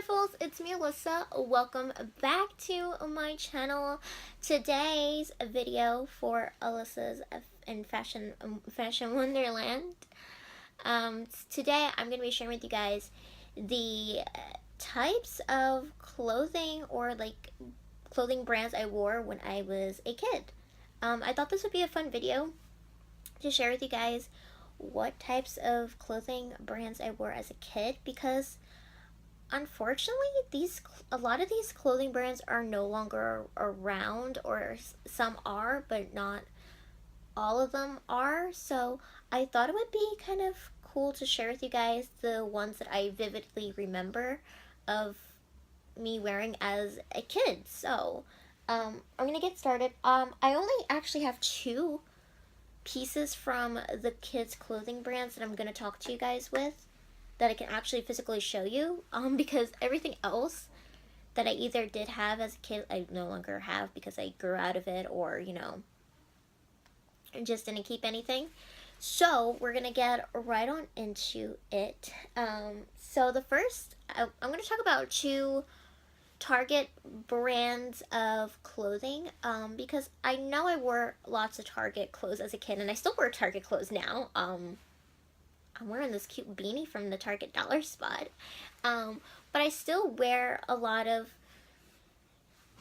Wonderfuls, it's me Alyssa. Welcome back to my channel. Today's video for Alyssa's in Fashion Wonderland. Today I'm going to be sharing with you guys the types of clothing or clothing brands I wore when I was a kid. I thought this would be a fun video to share with you guys what types of clothing brands I wore as a kid, because unfortunately a lot of these clothing brands are no longer around, or some are but not all of them are. So I thought it would be kind of cool to share with you guys the ones that I vividly remember of me wearing as a kid. So I'm gonna get started. I only actually have two pieces from the kids clothing brands that I'm gonna talk to you guys with, that I can actually physically show you, because everything else that I either did have as a kid I no longer have because I grew out of it, or just didn't keep anything. So we're gonna get right on into it. So the first, I'm gonna talk about two Target brands of clothing, because I know I wore lots of Target clothes as a kid, and I still wear Target clothes now. I'm wearing this cute beanie from the Target dollar spot. But I still wear a lot of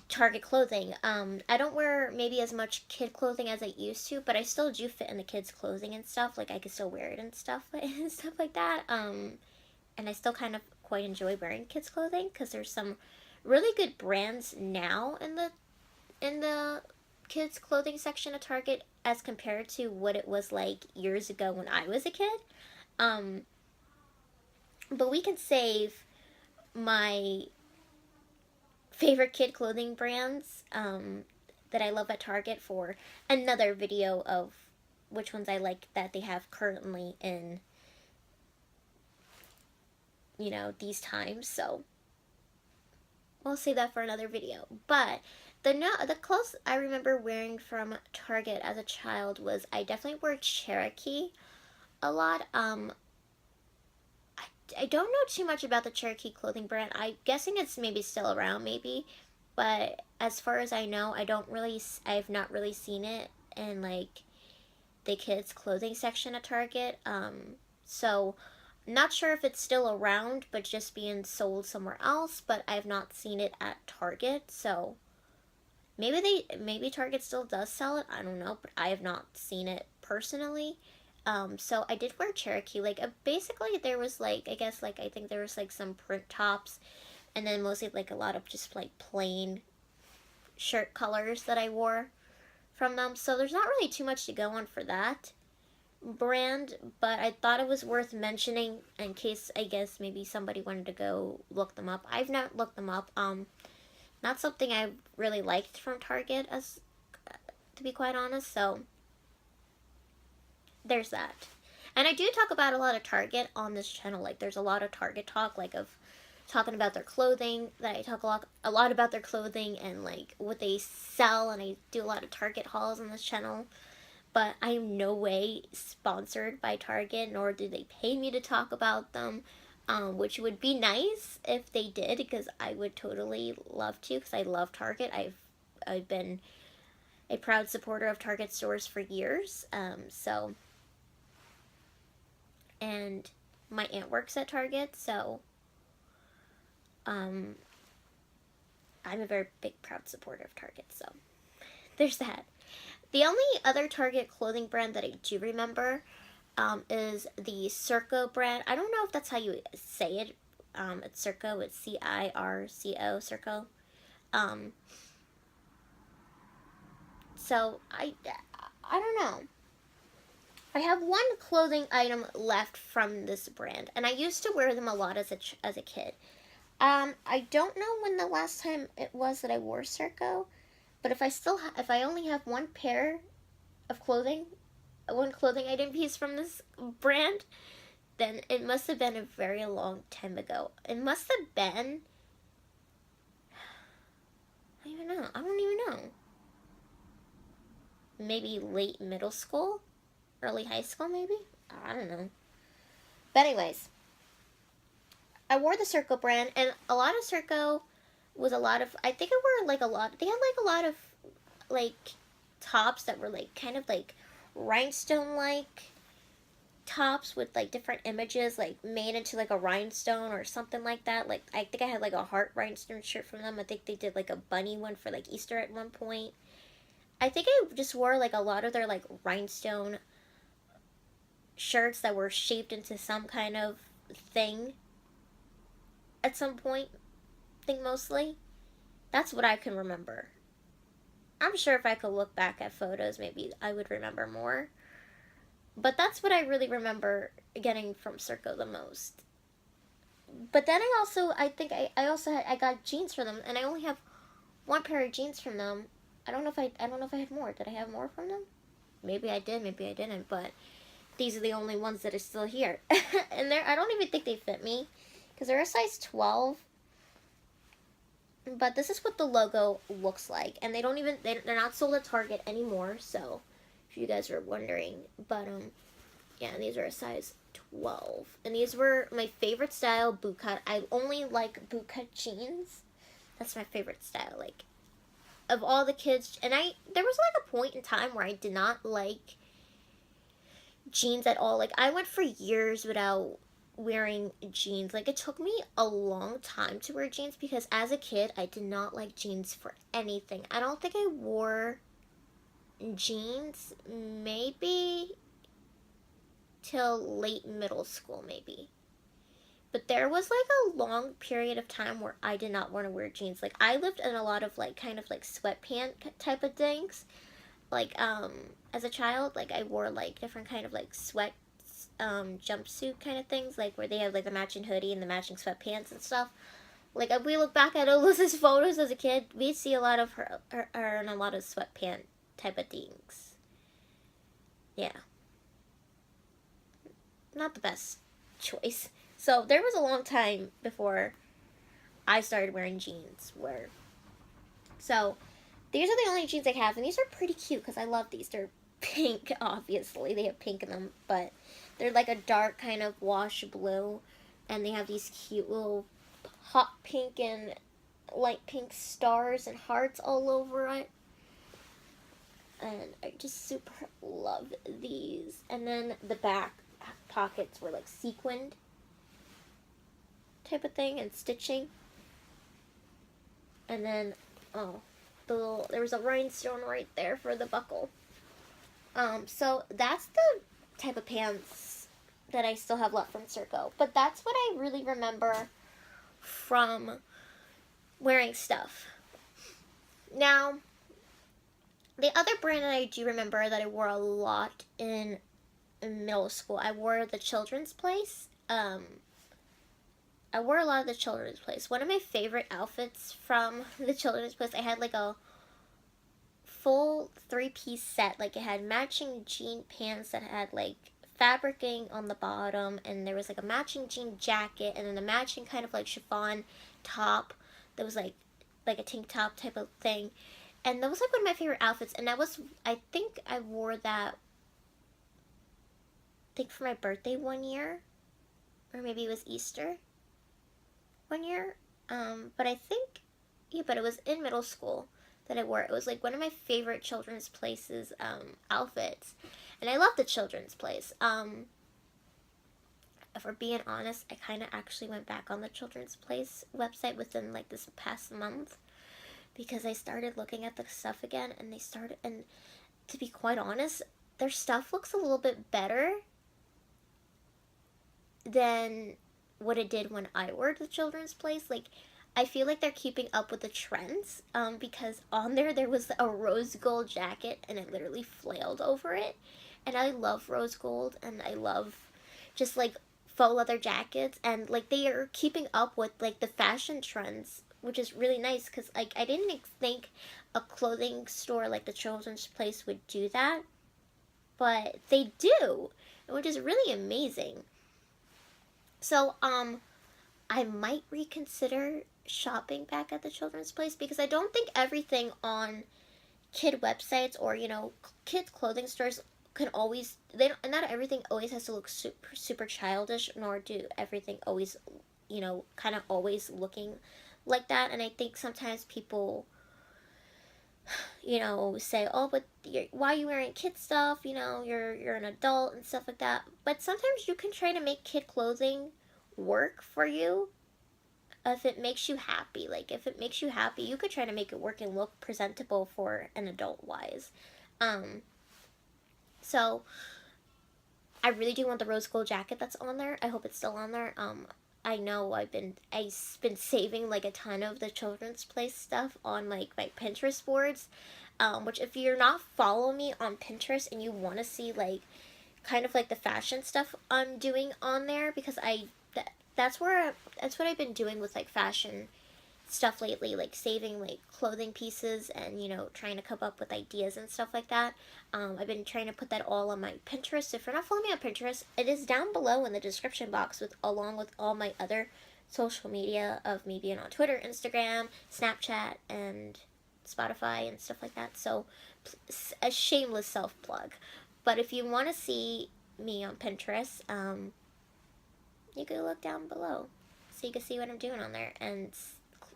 Target clothing. I don't wear maybe as much kid clothing as I used to, but I still do fit in the kids' clothing and stuff. Like, I can still wear it and stuff like that. And I still kind of quite enjoy wearing kids' clothing, because there's some really good brands now in the kids' clothing section of Target as compared to what it was like years ago when I was a kid. But we can save my favorite kid clothing brands that I love at Target for another video of which ones I like that they have currently in, these times. So we'll save that for another video. But the clothes I remember wearing from Target as a child was, I definitely wore Cherokee a lot. I don't know too much about the Cherokee clothing brand. I'm guessing it's maybe still around, maybe. But as far as I know, I've not really seen it in the kids clothing section at Target. So not sure if it's still around, but just being sold somewhere else. But I've not seen it at Target. So maybe Target still does sell it. I don't know, but I have not seen it personally. So I did wear Cherokee. Basically there was I think there was some print tops, and then mostly a lot of just plain shirt colors that I wore from them. So there's not really too much to go on for that brand, but I thought it was worth mentioning in case, I guess, maybe somebody wanted to go look them up. I've not looked them up. Not something I really liked from Target, as to be quite honest. So there's that. And I do talk about a lot of Target on this channel. There's a lot of Target talk, of talking about their clothing, that I talk a lot about their clothing and what they sell, and I do a lot of Target hauls on this channel. But I am no way sponsored by Target, nor do they pay me to talk about them, which would be nice if they did, because I would totally love to, because I love Target. I've been a proud supporter of Target stores for years. And my aunt works at Target, so I'm a very big, proud supporter of Target, so there's that. The only other Target clothing brand that I do remember is the Circo brand. I don't know if that's how you say it. It's Circo. It's C-I-R-C-O, Circo. So I don't know. I have one clothing item left from this brand, and I used to wear them a lot as a kid. I don't know when the last time it was that I wore Circo, but if I only have one pair of clothing, one clothing item piece from this brand, then it must have been a very long time ago. It must have been, I don't even know. Maybe late middle school? Early high school, maybe? I don't know. But anyways, I wore the Circo brand, and a lot of Circo was a lot of. I think I wore like a lot. They had like a lot of like tops that were like kind of like rhinestone like tops with like different images like made into like a rhinestone or something like that. Like I think I had like a heart rhinestone shirt from them. I think they did like a bunny one for like Easter at one point. I think I just wore like a lot of their like rhinestone shirts that were shaped into some kind of thing at some point. I think mostly. That's what I can remember. I'm sure if I could look back at photos, maybe I would remember more. But that's what I really remember getting from Circo the most. But then I think I also I got jeans from them, and I only have one pair of jeans from them. I don't know if I had more. Did I have more from them? Maybe I did, maybe I didn't. But these are the only ones that are still here, and I don't even think they fit me because they're a size 12. But this is what the logo looks like, and they're not sold at Target anymore. So if you guys were wondering, but yeah, these are a size 12, and these were my favorite style, boot cut. I only like boot cut jeans. That's my favorite style, like of all the kids. And there was like a point in time where I did not like jeans at all. Like I went for years without wearing jeans. Like it took me a long time to wear jeans because as a kid I did not like jeans for anything. I don't think I wore jeans maybe till late middle school maybe. But there was like a long period of time where I did not want to wear jeans. Like I lived in a lot of like kind of like sweatpant type of things. Like as a child, like I wore like different kind of like sweat jumpsuit kind of things, like where they have like the matching hoodie and the matching sweatpants and stuff. Like if we look back at Alyssa's photos as a kid, we see a lot of her in a lot of sweatpant type of things. Yeah. Not the best choice. So there was a long time before I started wearing jeans. So these are the only jeans I have, and these are pretty cute because I love these. They're pink, obviously. They have pink in them, but they're like a dark kind of wash blue, and they have these cute little hot pink and light pink stars and hearts all over it. And I just super love these. And then the back pockets were like sequined type of thing and stitching. And then there was a rhinestone right there for the buckle. So that's the type of pants that I still have left from Circo. But that's what I really remember from wearing stuff. Now, the other brand that I do remember that I wore a lot in middle school, I wore the Children's Place. I wore a lot of the Children's Place. One of my favorite outfits from the Children's Place, I had like a full 3-piece set. Like it had matching jean pants that had like fabricing on the bottom, and there was like a matching jean jacket, and then a matching kind of like chiffon top that was like a tank top type of thing. And that was like one of my favorite outfits, and I think I wore that for my birthday one year, or maybe it was Easter one year. But I think, yeah, but it was in middle school that I wore it. It was like one of my favorite Children's Places outfits, and I love the Children's Place. If we're being honest, I kind of actually went back on the Children's Place website within like this past month because I started looking at the stuff again, and and to be quite honest, their stuff looks a little bit better than what it did when I wore the Children's Place. Like, I feel like they're keeping up with the trends, because on there was a rose gold jacket, and it literally flailed over it, and I love rose gold, and I love just, like, faux leather jackets, and, like, they are keeping up with, like, the fashion trends, which is really nice, because, like, I didn't think a clothing store like the Children's Place would do that, but they do, which is really amazing. So, I might reconsider shopping back at the Children's Place because I don't think everything on kid websites or, kids clothing stores can not everything always has to look super, super childish, nor do everything always, kind of always looking like that. And I think sometimes people, say, oh, but why are you wearing kid stuff? You're an adult and stuff like that. But sometimes you can try to make kid clothing work for you if it makes you happy. Like, if it makes you happy, you could try to make it work and look presentable for an adult wise. Um, so I really do want the rose gold jacket that's on there. I hope it's still on there. I know I've been saving like a ton of the Children's Place stuff on like my Pinterest boards. Which, if you're not following me on Pinterest and you want to see like kind of like the fashion stuff I'm doing on there, because that's what I've been doing with like fashion stuff lately, like saving like clothing pieces and trying to come up with ideas and stuff like that. I've been trying to put that all on my Pinterest. If you're not following me on Pinterest, it is down below in the description box with along with all my other social media of me being on Twitter, Instagram, Snapchat, and Spotify and stuff like that. So a shameless self plug. But if you want to see me on Pinterest, you can look down below so you can see what I'm doing on there and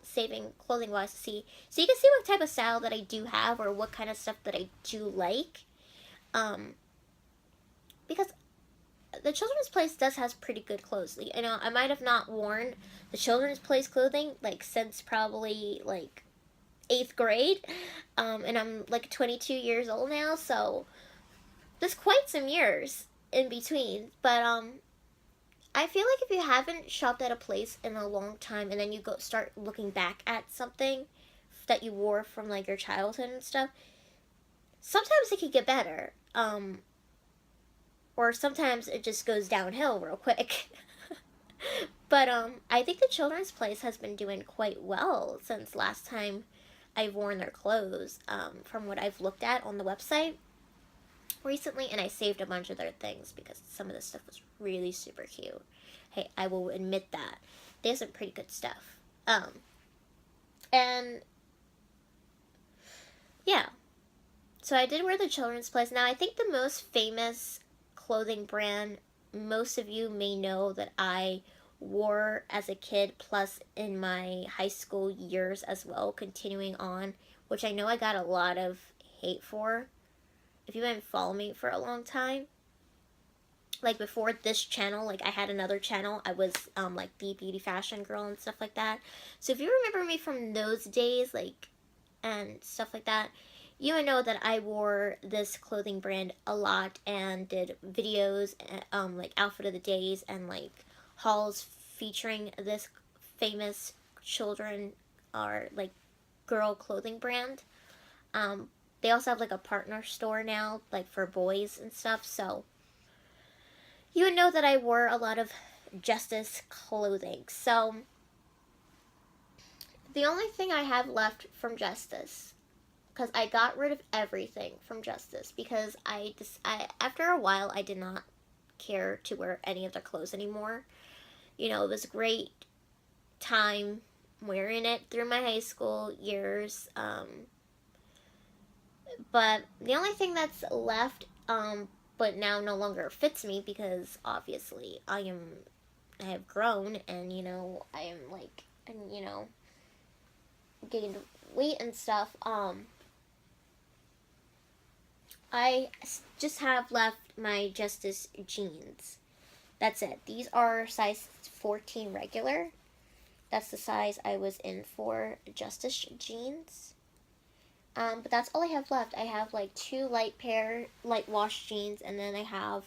saving clothing wise to see, so you can see what type of style that I do have or what kind of stuff that I do like. Because the Children's Place does has pretty good clothes. I might have not worn the Children's Place clothing like since probably like 8th grade, and I'm like 22 years old now, so there's quite some years in between. But I feel like if you haven't shopped at a place in a long time and then you go start looking back at something that you wore from like your childhood and stuff, sometimes it can get better. Or sometimes it just goes downhill real quick. But I think the Children's Place has been doing quite well since last time I've worn their clothes, from what I've looked at on the website recently, and I saved a bunch of their things because some of this stuff was really super cute. Hey, I will admit that. They have some pretty good stuff. And yeah. So I did wear the Children's Place. Now, I think the most famous clothing brand most of you may know that I wore as a kid, plus in my high school years as well, continuing on, which I know I got a lot of hate for. If you've been following me for a long time, like before this channel, like I had another channel, I was like the beauty fashion girl and stuff like that. So if you remember me from those days, like, and stuff like that, you would know that I wore this clothing brand a lot and did videos, like outfit of the days and like hauls featuring this famous children or like girl clothing brand. They also have like a partner store now, like for boys and stuff. So you would know that I wore a lot of Justice clothing. So the only thing I have left from Justice, because I got rid of everything from Justice, because I after a while I did not care to wear any of their clothes anymore. It was a great time wearing it through my high school years. But the only thing that's left, but now no longer fits me, because obviously I have grown, and I am like, and gained weight and stuff. I just have left my Justice jeans. That's it. These are size 14 regular. That's the size I was in for Justice jeans. But that's all I have left. I have like 2 light wash jeans, and then I have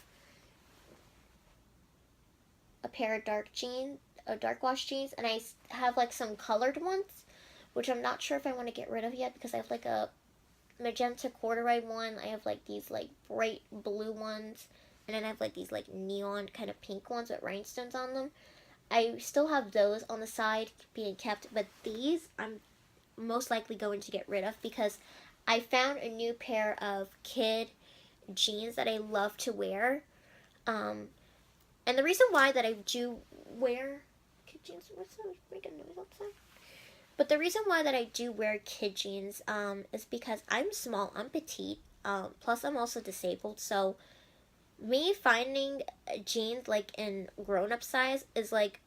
a pair of dark wash jeans, and I have like some colored ones, which I'm not sure if I want to get rid of yet, because I have like a magenta corduroy one. I have like these like bright blue ones, and then I have like these like neon kind of pink ones with rhinestones on them. I still have those on the side being kept, but these I'm most likely going to get rid of, because I found a new pair of kid jeans that I love to wear. And the reason why that I do wear kid jeans, what's that making noise outside? But the reason why that I do wear kid jeans is because I'm small, I'm petite, plus I'm also disabled, so me finding jeans like in grown-up size is like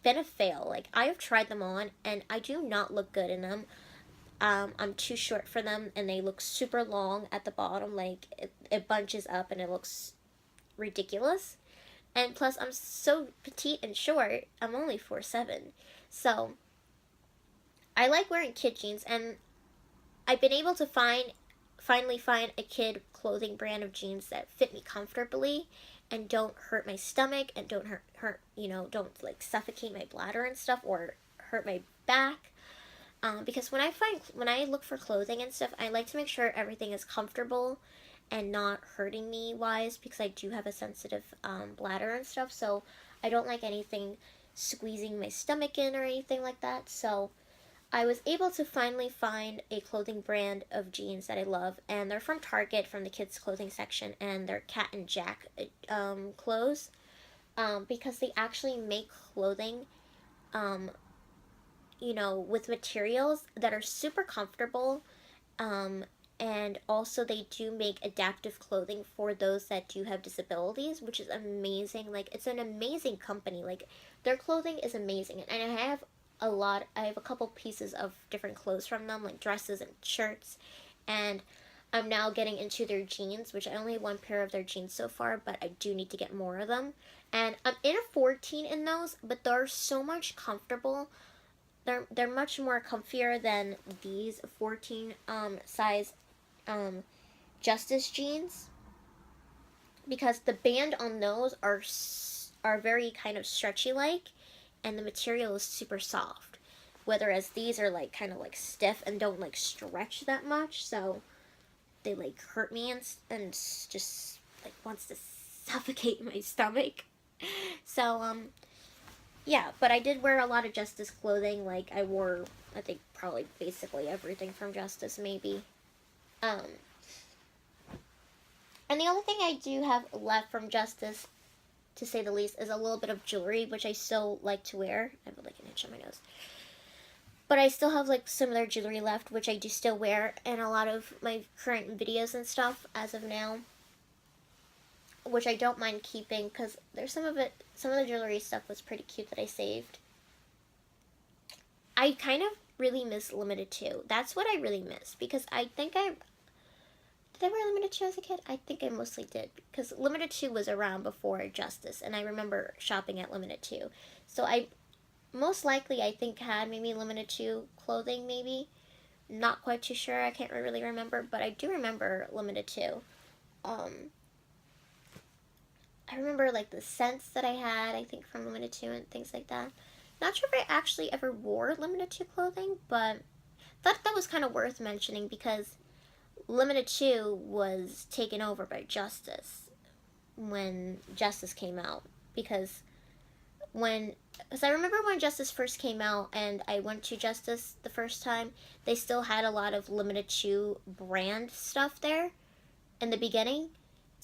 been a fail. Like, I have tried them on, and I do not look good in them. I'm too short for them, and they look super long at the bottom. Like, it bunches up, and it looks ridiculous. And plus, I'm so petite and short. I'm only 4'7". So, I like wearing kid jeans, and I've been able to finally find a kid clothing brand of jeans that fit me comfortably and don't hurt my stomach and don't hurt don't like suffocate my bladder and stuff or hurt my back. Because when I look for clothing and stuff, I like to make sure everything is comfortable and not hurting me wise, because I do have a sensitive bladder and stuff, so I don't like anything squeezing my stomach in or anything like that. So I was able to finally find a clothing brand of jeans that I love, and they're from Target, from the kids' clothing section, and they're Cat and Jack clothes, because they actually make clothing, um, with materials that are super comfortable, um, and also they do make adaptive clothing for those that do have disabilities, which is amazing. Like, it's an amazing company. Like, their clothing is amazing, and I have a couple pieces of different clothes from them, like dresses and shirts, and I'm now getting into their jeans, which I only have one pair of their jeans so far, but I do need to get more of them. And I'm in a 14 in those, but they're so much comfortable. They're much more comfier than these 14 size Justice jeans, because the band on those are very kind of stretchy like, and the material is super soft. Whereas these are like kind of like stiff and don't like stretch that much, so they like hurt me and just like wants to suffocate my stomach. So yeah, but I did wear a lot of Justice clothing. Like, I wore, I think, probably basically everything from Justice, maybe. Um, and the only thing I do have left from Justice, to say the least, is a little bit of jewelry, which I still like to wear. I have like an itch on my nose. But I still have like some of their jewelry left, which I do still wear in a lot of my current videos and stuff as of now, which I don't mind keeping, because there's some of the jewelry stuff was pretty cute that I saved. I kind of really miss Limited 2. That's what I really miss, because I think did I wear Limited 2 as a kid? I think I mostly did, because Limited 2 was around before Justice, and I remember shopping at Limited 2. So I most likely, I think, had maybe Limited 2 clothing, maybe. Not quite too sure, I can't really remember, but I do remember Limited 2. I remember like the scents that I had, I think, from Limited 2 and things like that. Not sure if I actually ever wore Limited 2 clothing, but thought that was kind of worth mentioning, because Limited 2 was taken over by Justice when Justice came out. Because I remember when Justice first came out and I went to Justice the first time, they still had a lot of Limited 2 brand stuff there in the beginning.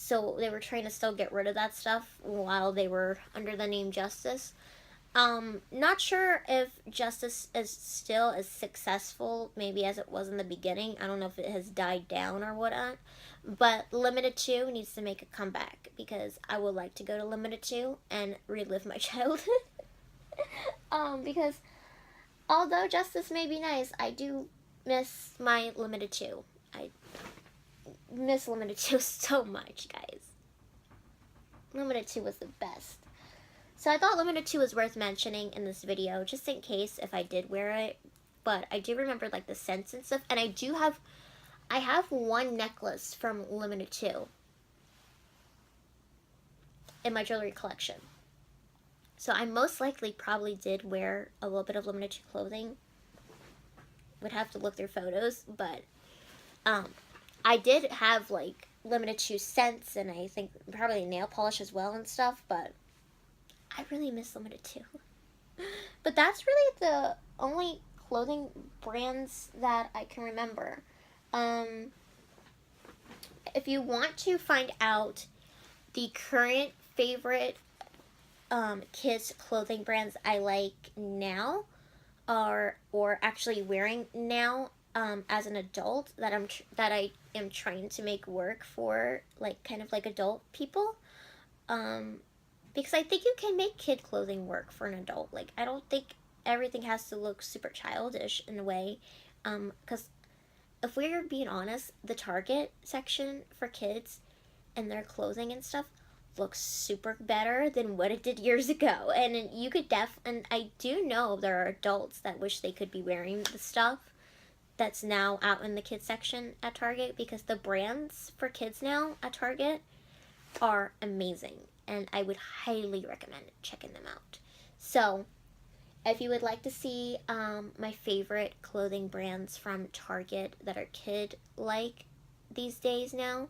So they were trying to still get rid of that stuff while they were under the name Justice. Not sure if Justice is still as successful maybe as it was in the beginning. I don't know if it has died down or whatnot. But Limited 2 needs to make a comeback, because I would like to go to Limited 2 and relive my childhood. Because although Justice may be nice, I do miss my Limited 2. I miss Limited 2 so much, guys. Limited 2 was the best. So I thought Limited 2 was worth mentioning in this video, just in case if I did wear it. But I do remember like the scents and stuff, and I have one necklace from Limited 2 in my jewelry collection. So I most likely probably did wear a little bit of Limited 2 clothing. Would have to look through photos, but I did have like Limited 2 scents, and I think probably nail polish as well and stuff, but I really miss Limited 2. But that's really the only clothing brands that I can remember. If you want to find out the current favorite kids clothing brands I like now, or actually wearing now as an adult, that I am trying to make work for like kind of like adult people, because I think you can make kid clothing work for an adult. Like, I don't think everything has to look super childish in a way. Because if we're being honest, the Target section for kids and their clothing and stuff looks super better than what it did years ago. And you could and I do know there are adults that wish they could be wearing the stuff that's now out in the kids section at Target, because the brands for kids now at Target are amazing, and I would highly recommend checking them out. So if you would like to see my favorite clothing brands from Target that are kid like these days now,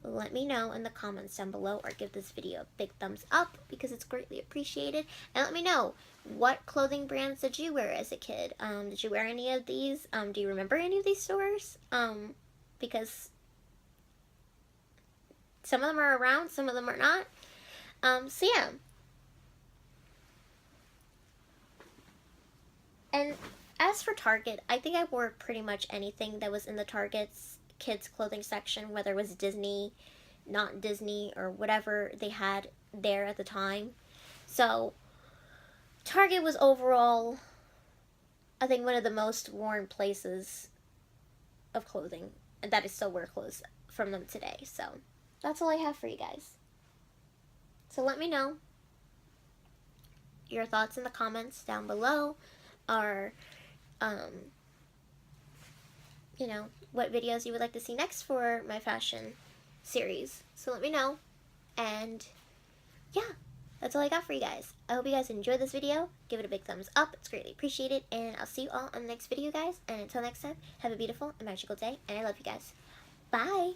let me know in the comments down below, or give this video a big thumbs up because it's greatly appreciated. And let me know, what clothing brands did you wear as a kid? Did you wear any of these? Do you remember any of these stores? Because some of them are around, some of them are not. So yeah. And as for Target, I think I wore pretty much anything that was in the Target's kids clothing section, whether it was Disney, not Disney, or whatever they had there at the time. So Target was overall, I think, one of the most worn places of clothing, and that I still wear clothes from them today. So that's all I have for you guys. So let me know your thoughts in the comments down below, or you know, what videos you would like to see next for my fashion series. So let me know. And yeah, that's all I got for you guys. I hope you guys enjoyed this video. Give it a big thumbs up. It's greatly appreciated. And I'll see you all on the next video, guys. And until next time, have a beautiful and magical day. And I love you guys. Bye.